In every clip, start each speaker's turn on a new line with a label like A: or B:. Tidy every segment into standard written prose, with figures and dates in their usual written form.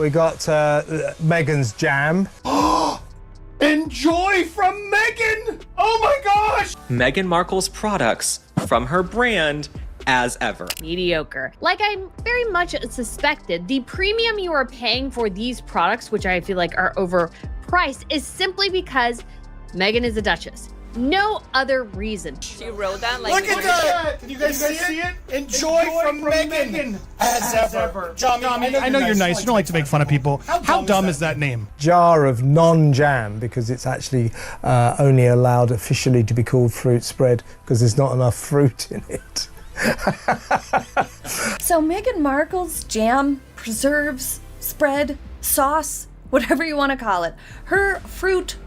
A: We got Meghan's jam.
B: Enjoy from Meghan! Oh my gosh!
C: Meghan Markle's products from her brand As Ever.
D: Mediocre. Like I very much suspected, the premium you are paying for these products, which I feel like are overpriced, is simply because Meghan is a duchess. No other reason.
E: She wrote that like.
B: Look at that! Did you guys see it? Enjoy from Meghan. As ever. John,
F: I know you're nice. You don't like to make fun of people. How dumb is that name?
A: Jar of non-jam, because it's actually only allowed officially to be called fruit spread because there's not enough fruit in it.
G: So Meghan Markle's jam, preserves, spread, sauce, whatever you want to call it, her fruit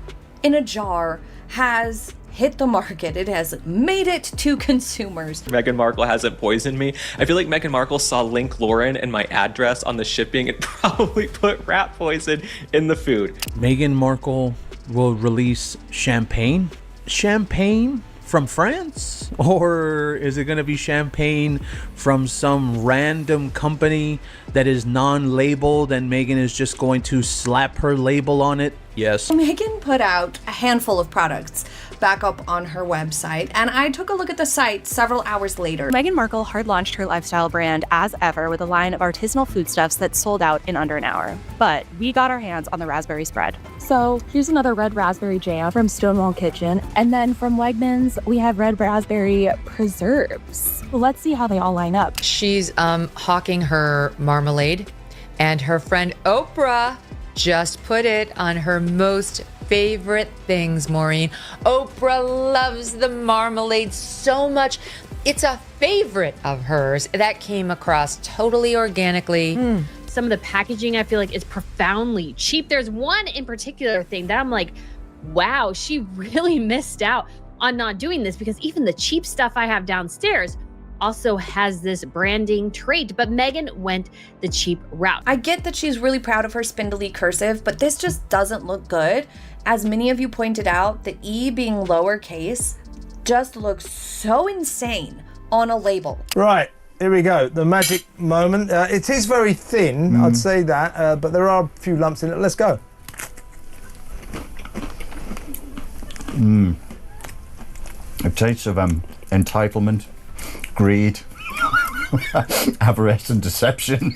G: in a jar has hit the market. It has made it to consumers.
C: Meghan Markle hasn't poisoned me. I feel like Meghan Markle saw Link Lauren and my address on the shipping and probably put rat poison in the food.
H: Meghan Markle will release champagne? Champagne from France? Or is it going to be champagne from some random company that is non-labeled and Meghan is just going to slap her label on it? Yes.
G: Meghan put out a handful of products back up on her website, and I took a look at the site several hours later.
I: Meghan Markle hard launched her lifestyle brand As Ever with a line of artisanal foodstuffs that sold out in under an hour. But we got our hands on the raspberry spread. So here's another red raspberry jam from Stonewall Kitchen. And then from Wegmans, we have red raspberry preserves. Let's see how they all line up.
E: She's hawking her marmalade, and her friend Oprah just put it on her most favorite things, Maureen. Oprah loves the marmalade so much. It's a favorite of hers that came across totally organically.
D: Some of the packaging I feel like is profoundly cheap. There's one in particular thing that I'm like, wow, she really missed out on not doing this, because even the cheap stuff I have downstairs also has this branding trait, but Meghan went the cheap route.
G: I get that she's really proud of her spindly cursive, but this just doesn't look good. As many of you pointed out, the E being lowercase just looks so insane on a label.
A: Right, here we go. The magic moment. It is very thin, I'd say that, but there are a few lumps in it. Let's go.
J: A taste of entitlement, greed, avarice and deception.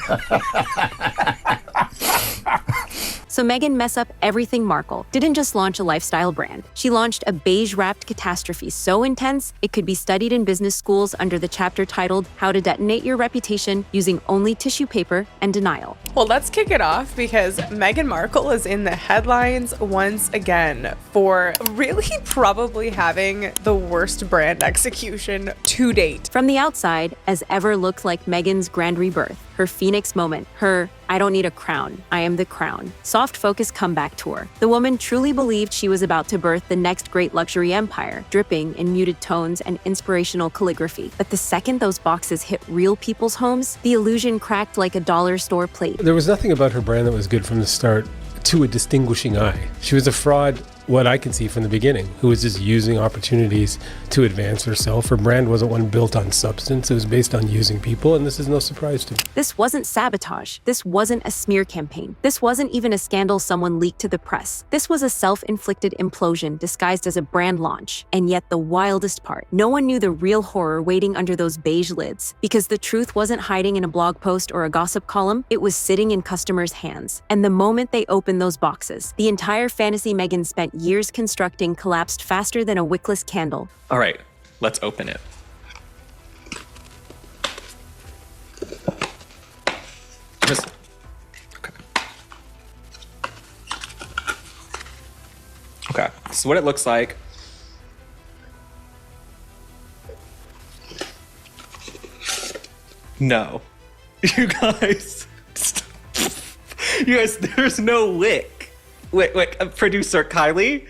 I: So Meghan Mess Up Everything Markle didn't just launch a lifestyle brand. She launched a beige-wrapped catastrophe so intense it could be studied in business schools under the chapter titled How to Detonate Your Reputation Using Only Tissue Paper and Denial.
K: Well, let's kick it off because Meghan Markle is in the headlines once again for really probably having the worst brand execution to date.
I: From the outside, As Ever looked like Meghan's grand rebirth, her phoenix moment, her I don't need a crown, I am the crown, soft focus comeback tour. The woman truly believed she was about to birth the next great luxury empire, dripping in muted tones and inspirational calligraphy. But the second those boxes hit real people's homes, the illusion cracked like a dollar store plate.
L: There was nothing about her brand that was good from the start to a distinguishing eye. She was a fraud, what I can see from the beginning, who was just using opportunities to advance herself. Her brand wasn't one built on substance. It was based on using people, and this is no surprise to me.
I: This wasn't sabotage. This wasn't a smear campaign. This wasn't even a scandal someone leaked to the press. This was a self-inflicted implosion disguised as a brand launch. And yet the wildest part, no one knew the real horror waiting under those beige lids. Because the truth wasn't hiding in a blog post or a gossip column, it was sitting in customers' hands. And the moment they opened those boxes, the entire fantasy Meghan spent years constructing collapsed faster than a wickless candle.
C: All right, let's open it. Okay, this is what it looks like. No. You guys, there's no wick. Wait, producer Kylie,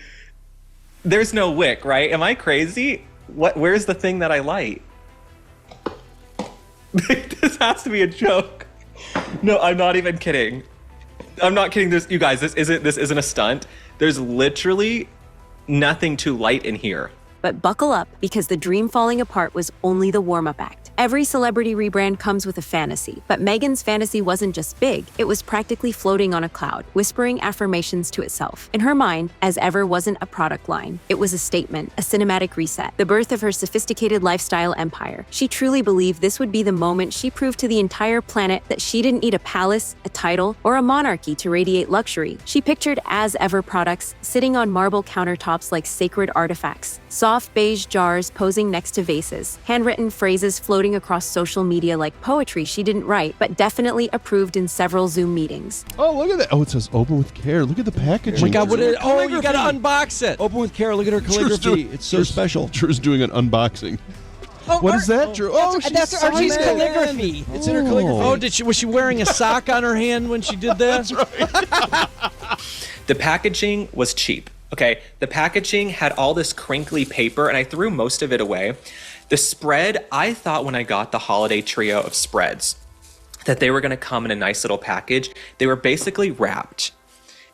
C: there's no wick, right? Am I crazy? Where's the thing that I light? This has to be a joke. No, I'm not even kidding. I'm not kidding. You guys, this isn't a stunt. There's literally nothing to light in here.
I: But buckle up, because the dream falling apart was only the warm-up act. Every celebrity rebrand comes with a fantasy, but Meghan's fantasy wasn't just big, it was practically floating on a cloud, whispering affirmations to itself. In her mind, As Ever wasn't a product line. It was a statement, a cinematic reset, the birth of her sophisticated lifestyle empire. She truly believed this would be the moment she proved to the entire planet that she didn't need a palace, a title, or a monarchy to radiate luxury. She pictured As Ever products sitting on marble countertops like sacred artifacts, soft beige jars posing next to vases, handwritten phrases floating across social media like poetry she didn't write, but definitely approved in several Zoom meetings.
M: Oh, look at that. Oh, it says open with care. Look at the packaging.
N: Oh my God, you gotta unbox it.
O: Open with care. Look at her calligraphy. It's so special.
M: Drew's doing an unboxing. What is that, Drew?
O: That's Archie's calligraphy. It's in her calligraphy.
N: Was she wearing a sock on her hand when she did that?
M: That's right.
C: The packaging was cheap. Okay, the packaging had all this crinkly paper, and I threw most of it away. The spread, I thought when I got the holiday trio of spreads that they were going to come in a nice little package. They were basically wrapped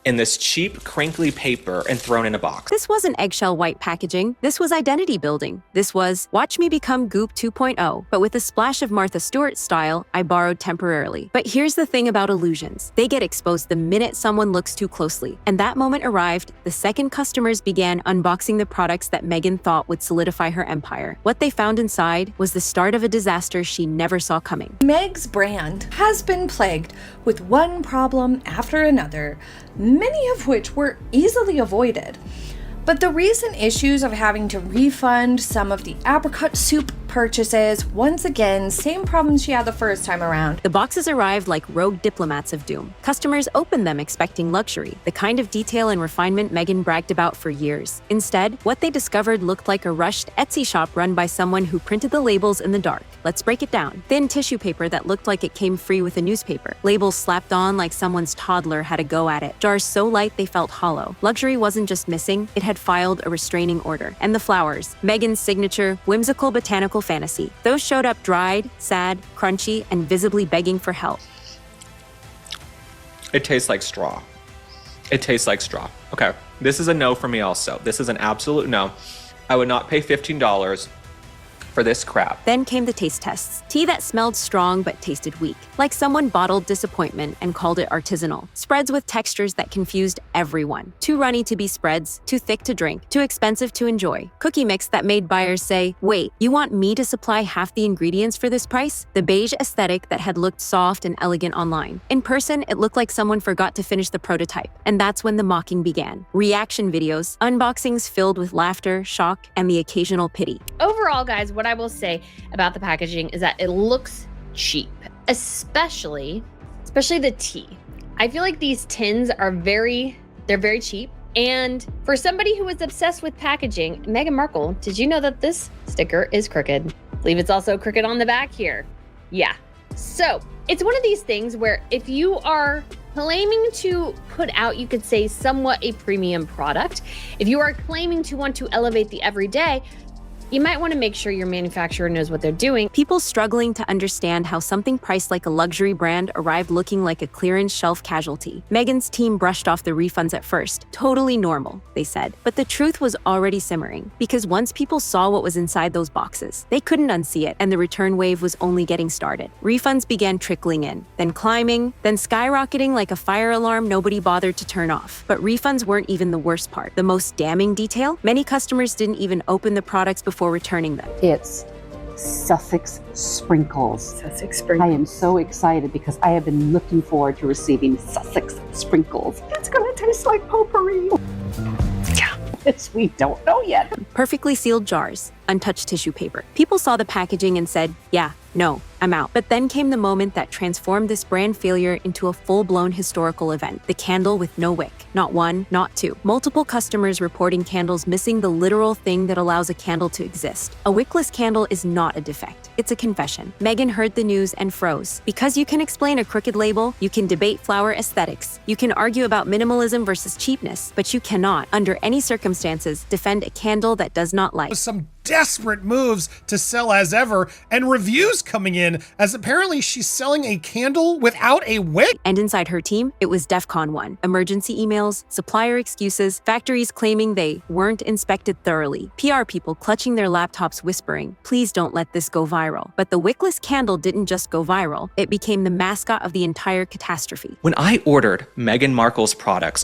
C: in this cheap, crinkly paper and thrown in a box.
I: This wasn't eggshell white packaging. This was identity building. This was, watch me become Goop 2.0, but with a splash of Martha Stewart style I borrowed temporarily. But here's the thing about illusions. They get exposed the minute someone looks too closely. And that moment arrived the second customers began unboxing the products that Meghan thought would solidify her empire. What they found inside was the start of a disaster she never saw coming.
G: Meg's brand has been plagued with one problem after another, many of which were easily avoided. But the recent issues of having to refund some of the apricot soup purchases, once again, same problems she had the first time around.
I: The boxes arrived like rogue diplomats of doom. Customers opened them expecting luxury, the kind of detail and refinement Meghan bragged about for years. Instead, what they discovered looked like a rushed Etsy shop run by someone who printed the labels in the dark. Let's break it down. Thin tissue paper that looked like it came free with a newspaper. Labels slapped on like someone's toddler had a go at it. Jars so light they felt hollow. Luxury wasn't just missing, it had filed a restraining order. And the flowers, Meghan's signature, whimsical botanical fantasy. Those showed up dried, sad, crunchy, and visibly begging for help.
C: It tastes like straw. It tastes like straw. Okay, this is a no for me also. This is an absolute no. I would not pay $15 for this crap.
I: Then came the taste tests. Tea that smelled strong but tasted weak, like someone bottled disappointment and called it artisanal. Spreads with textures that confused everyone. Too runny to be spreads, too thick to drink, too expensive to enjoy. Cookie mix that made buyers say, wait, you want me to supply half the ingredients for this price? The beige aesthetic that had looked soft and elegant online. In person, it looked like someone forgot to finish the prototype. And that's when the mocking began. Reaction videos, unboxings filled with laughter, shock, and the occasional pity.
D: Overall, guys, what I will say about the packaging is that it looks cheap, especially the tea. I feel like these tins are very cheap. And for somebody who is obsessed with packaging, Meghan Markle, did you know that this sticker is crooked? I believe it's also crooked on the back here. Yeah. So it's one of these things where if you are claiming to put out, you could say, somewhat a premium product, if you are claiming to want to elevate the everyday, you might want to make sure your manufacturer knows what they're doing.
I: People struggling to understand how something priced like a luxury brand arrived looking like a clearance shelf casualty. Meghan's team brushed off the refunds at first. Totally normal, they said. But the truth was already simmering, because once people saw what was inside those boxes, they couldn't unsee it, and the return wave was only getting started. Refunds began trickling in, then climbing, then skyrocketing like a fire alarm nobody bothered to turn off. But refunds weren't even the worst part. The most damning detail? Many customers didn't even open the products before returning them.
P: It's Sussex Sprinkles.
G: Sussex Sprinkles.
P: I am so excited because I have been looking forward to receiving Sussex Sprinkles. It's going to taste like potpourri. Yeah, we don't know yet.
I: Perfectly sealed jars, untouched tissue paper. People saw the packaging and said, yeah, no, I'm out. But then came the moment that transformed this brand failure into a full-blown historical event. The candle with no wick. Not one, not two. Multiple customers reporting candles missing the literal thing that allows a candle to exist. A wickless candle is not a defect. It's a confession. Meghan heard the news and froze. Because you can explain a crooked label, you can debate flower aesthetics, you can argue about minimalism versus cheapness, but you cannot, under any circumstances, defend a candle that does not light.
B: Some desperate moves to sell As Ever, and reviews coming in as apparently she's selling a candle without a wick.
I: And inside her team, it was DEFCON 1. Emergency emails, supplier excuses, factories claiming they weren't inspected thoroughly, PR people clutching their laptops whispering, please don't let this go viral. But the wickless candle didn't just go viral, it became the mascot of the entire catastrophe.
C: When I ordered Meghan Markle's products,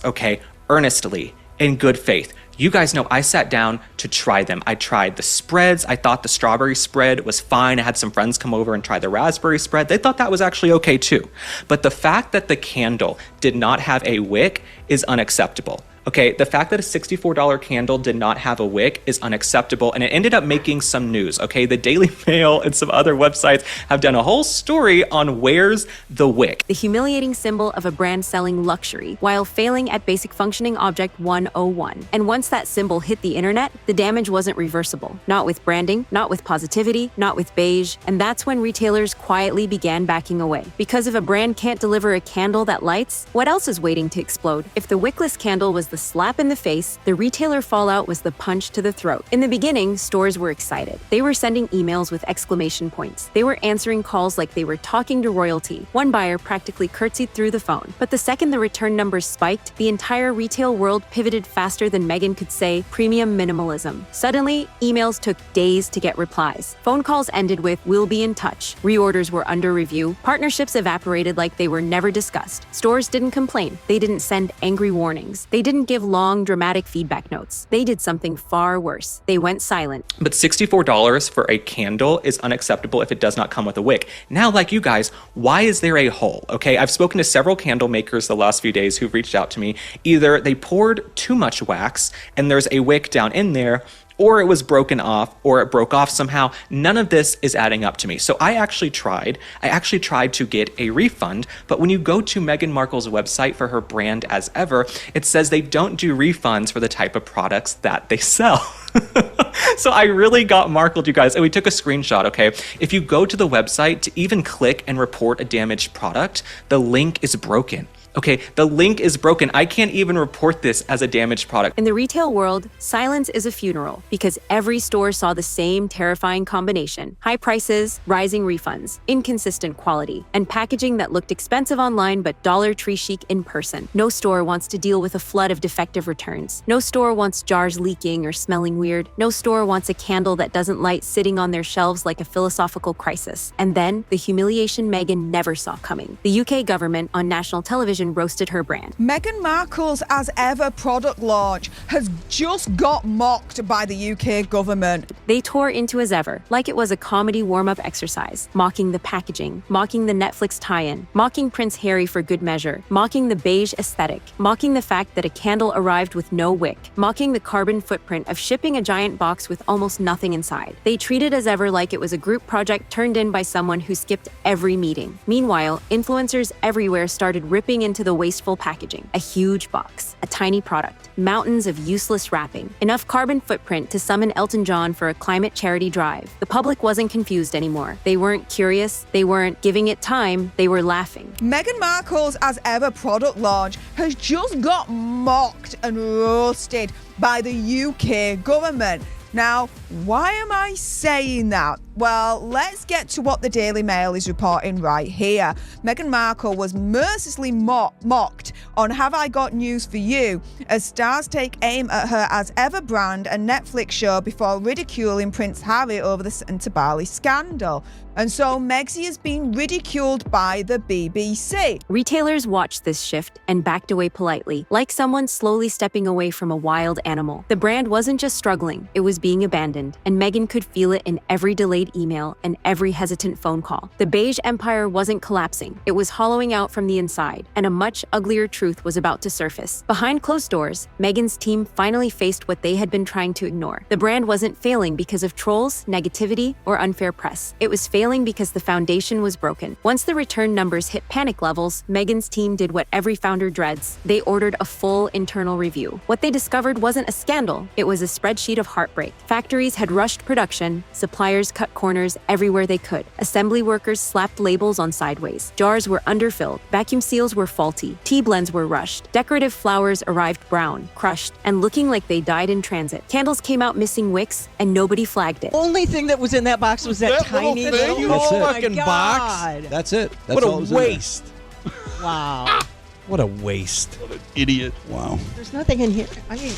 C: earnestly, in good faith, you guys know I sat down to try them. I tried the spreads. I thought the strawberry spread was fine. I had some friends come over and try the raspberry spread. They thought that was actually okay too. But the fact that the candle did not have a wick is unacceptable. Okay, the fact that a $64 candle did not have a wick is unacceptable, and it ended up making some news. Okay, the Daily Mail and some other websites have done a whole story on where's the wick.
I: The humiliating symbol of a brand selling luxury while failing at basic functioning object 101. And once that symbol hit the internet, the damage wasn't reversible. Not with branding, not with positivity, not with beige, and that's when retailers quietly began backing away. Because if a brand can't deliver a candle that lights, what else is waiting to explode? If the wickless candle was the slap in the face, the retailer fallout was the punch to the throat. In the beginning, stores were excited. They were sending emails with exclamation points. They were answering calls like they were talking to royalty. One buyer practically curtsied through the phone. But the second the return numbers spiked, the entire retail world pivoted faster than Meghan could say premium minimalism. Suddenly, emails took days to get replies. Phone calls ended with, we'll be in touch. Reorders were under review. Partnerships evaporated like they were never discussed. Stores didn't complain. They didn't send angry warnings. They didn't give long, dramatic feedback notes. They did something far worse. They went silent.
C: But $64 for a candle is unacceptable if it does not come with a wick. Now, like you guys, why is there a hole? Okay, I've spoken to several candle makers the last few days who've reached out to me. Either they poured too much wax and there's a wick down in there, or it was broken off, or it broke off somehow. None of this is adding up to me. So I actually tried to get a refund, but when you go to Meghan Markle's website for her brand As Ever, it says they don't do refunds for the type of products that they sell. So I really got Markled, you guys, and we took a screenshot, okay? If you go to the website to even click and report a damaged product, the link is broken. Okay, the link is broken. I can't even report this as a damaged product.
I: In the retail world, silence is a funeral because every store saw the same terrifying combination: high prices, rising refunds, inconsistent quality, and packaging that looked expensive online but Dollar Tree chic in person. No store wants to deal with a flood of defective returns. No store wants jars leaking or smelling weird. No store wants a candle that doesn't light sitting on their shelves like a philosophical crisis. And then, the humiliation Meghan never saw coming. The UK government on national television roasted her brand.
Q: Meghan Markle's As Ever product launch has just got mocked by the UK government.
I: They tore into As Ever like it was a comedy warm-up exercise, mocking the packaging, mocking the Netflix tie-in, mocking Prince Harry for good measure, mocking the beige aesthetic, mocking the fact that a candle arrived with no wick, mocking the carbon footprint of shipping a giant box with almost nothing inside. They treated As Ever like it was a group project turned in by someone who skipped every meeting. Meanwhile, influencers everywhere started ripping into the wasteful packaging. A huge box, a tiny product, mountains of useless wrapping, enough carbon footprint to summon Elton John for a climate charity drive. The public wasn't confused anymore. They weren't curious, they weren't giving it time, they were laughing.
Q: Meghan Markle's As Ever product launch has just got mocked and roasted by the UK government. Now, why am I saying that? Well, let's get to what the Daily Mail is reporting right here. Meghan Markle was mercilessly mocked on Have I Got News For You as stars take aim at her As Ever brand and Netflix show before ridiculing Prince Harry over the Santa Bali scandal. And so Megxie has been ridiculed by the BBC.
I: Retailers watched this shift and backed away politely, like someone slowly stepping away from a wild animal. The brand wasn't just struggling, it was being abandoned, and Meghan could feel it in every delayed email and every hesitant phone call. The beige empire wasn't collapsing, it was hollowing out from the inside, and a much uglier truth was about to surface. Behind closed doors, Meghan's team finally faced what they had been trying to ignore. The brand wasn't failing because of trolls, negativity, or unfair press. It was failing because the foundation was broken. Once the return numbers hit panic levels, Meghan's team did what every founder dreads. They ordered a full internal review. What they discovered wasn't a scandal, it was a spreadsheet of heartbreak. mistake. Factories had rushed production, suppliers cut corners everywhere they could. Assembly workers slapped labels on sideways. Jars were underfilled, vacuum seals were faulty, tea blends were rushed, decorative flowers arrived brown, crushed, and looking like they died in transit. Candles came out missing wicks, and nobody flagged it.
O: Only thing that was in that box was that tiny little
N: fucking
O: box.
N: That's it. That's
O: What
N: all that
O: a
N: was in there.
O: waste. Wow.
N: What a waste.
M: What an idiot.
J: Wow.
O: There's nothing in here. I mean,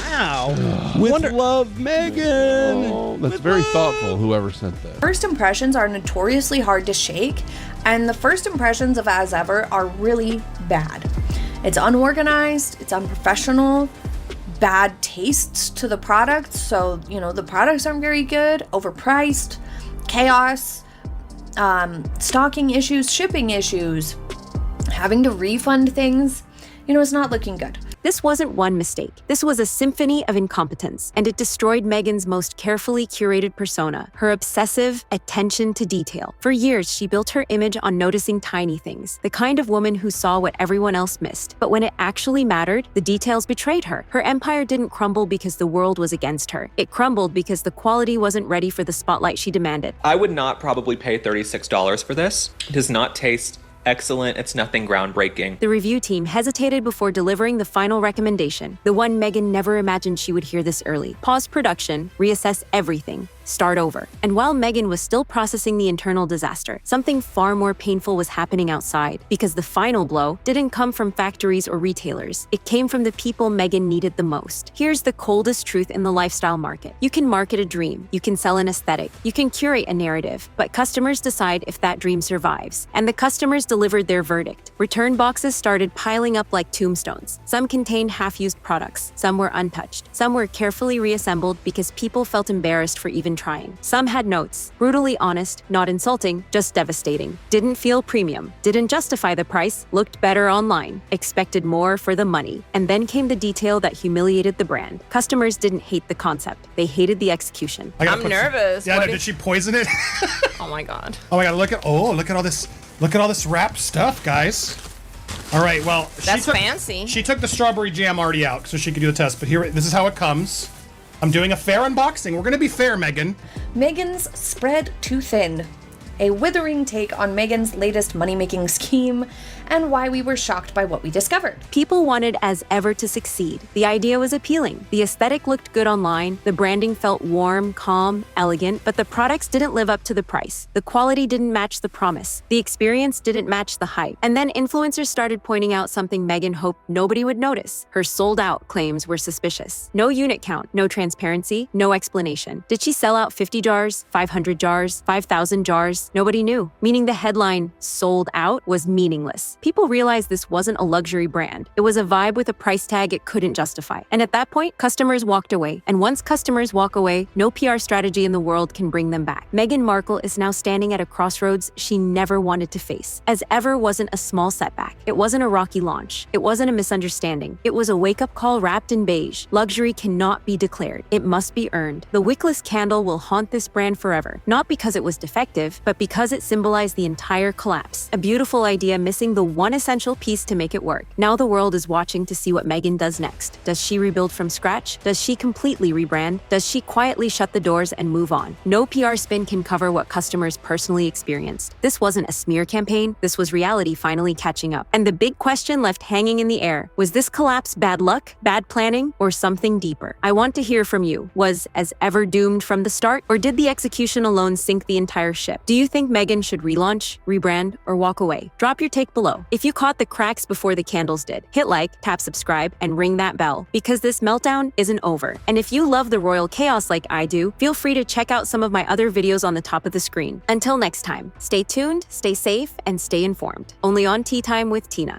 O: wow.
M: With
N: love, Megan.
M: Oh, that's very thoughtful, whoever sent that.
G: First impressions are notoriously hard to shake, and the first impressions of As Ever are really bad. It's unorganized, it's unprofessional, bad tastes to the products, so, the products aren't very good, overpriced, chaos, stocking issues, shipping issues, having to refund things. It's not looking good.
I: This wasn't one mistake. This was a symphony of incompetence, and it destroyed Meghan's most carefully curated persona, her obsessive attention to detail. For years, she built her image on noticing tiny things, the kind of woman who saw what everyone else missed. But when it actually mattered, the details betrayed her. Her empire didn't crumble because the world was against her. It crumbled because the quality wasn't ready for the spotlight she demanded.
C: I would not probably pay $36 for this. It does not taste excellent. It's nothing groundbreaking.
I: The review team hesitated before delivering the final recommendation, the one Meghan never imagined she would hear this early. Pause production, reassess everything, start over. And while Meghan was still processing the internal disaster, something far more painful was happening outside, because the final blow didn't come from factories or retailers. It came from the people Meghan needed the most. Here's the coldest truth in the lifestyle market. You can market a dream, you can sell an aesthetic, you can curate a narrative, but customers decide if that dream survives. And the customers delivered their verdict. Return boxes started piling up like tombstones. Some contained half-used products, some were untouched, some were carefully reassembled because people felt embarrassed for even trying. Some had notes, brutally honest, not insulting, just devastating. Didn't feel premium, didn't justify the price, looked better online, expected more for the money. And then came the detail that humiliated the brand. Customers didn't hate the concept, they hated the execution.
K: I'm nervous.
B: Yeah, no, did she poison it?
K: Oh my god.
B: Oh my god, look at all this. Look at all this wrapped stuff, guys. All right, well,
K: That's fancy.
B: She took the strawberry jam already out so she could do the test, but here, this is how it comes. I'm doing a fair unboxing. We're gonna be fair, Meghan.
G: Meghan's spread too thin. A withering take on Meghan's latest money-making scheme and why we were shocked by what we discovered.
I: People wanted As Ever to succeed. The idea was appealing. The aesthetic looked good online. The branding felt warm, calm, elegant, but the products didn't live up to the price. The quality didn't match the promise. The experience didn't match the hype. And then influencers started pointing out something Meghan hoped nobody would notice. Her sold-out claims were suspicious. No unit count, no transparency, no explanation. Did she sell out 50 jars, 500 jars, 5,000 jars? Nobody knew, meaning the headline, sold out, was meaningless. People realized this wasn't a luxury brand. It was a vibe with a price tag it couldn't justify. And at that point, customers walked away. And once customers walk away, no PR strategy in the world can bring them back. Meghan Markle is now standing at a crossroads she never wanted to face. As Ever wasn't a small setback. It wasn't a rocky launch. It wasn't a misunderstanding. It was a wake-up call wrapped in beige. Luxury cannot be declared. It must be earned. The wickless candle will haunt this brand forever. Not because it was defective, but because it symbolized the entire collapse. A beautiful idea missing the one essential piece to make it work. Now the world is watching to see what Meghan does next. Does she rebuild from scratch? Does she completely rebrand? Does she quietly shut the doors and move on? No PR spin can cover what customers personally experienced. This wasn't a smear campaign. This was reality finally catching up. And the big question left hanging in the air, was this collapse bad luck, bad planning, or something deeper? I want to hear from you. Was As Ever doomed from the start, or did the execution alone sink the entire ship? Do you think Meghan should relaunch, rebrand, or walk away? Drop your take below. If you caught the cracks before the candles did, hit like, tap subscribe, and ring that bell, because this meltdown isn't over. And if you love the royal chaos like I do, feel free to check out some of my other videos on the top of the screen. Until next time, stay tuned, stay safe, and stay informed. Only on Tea Time with Tina.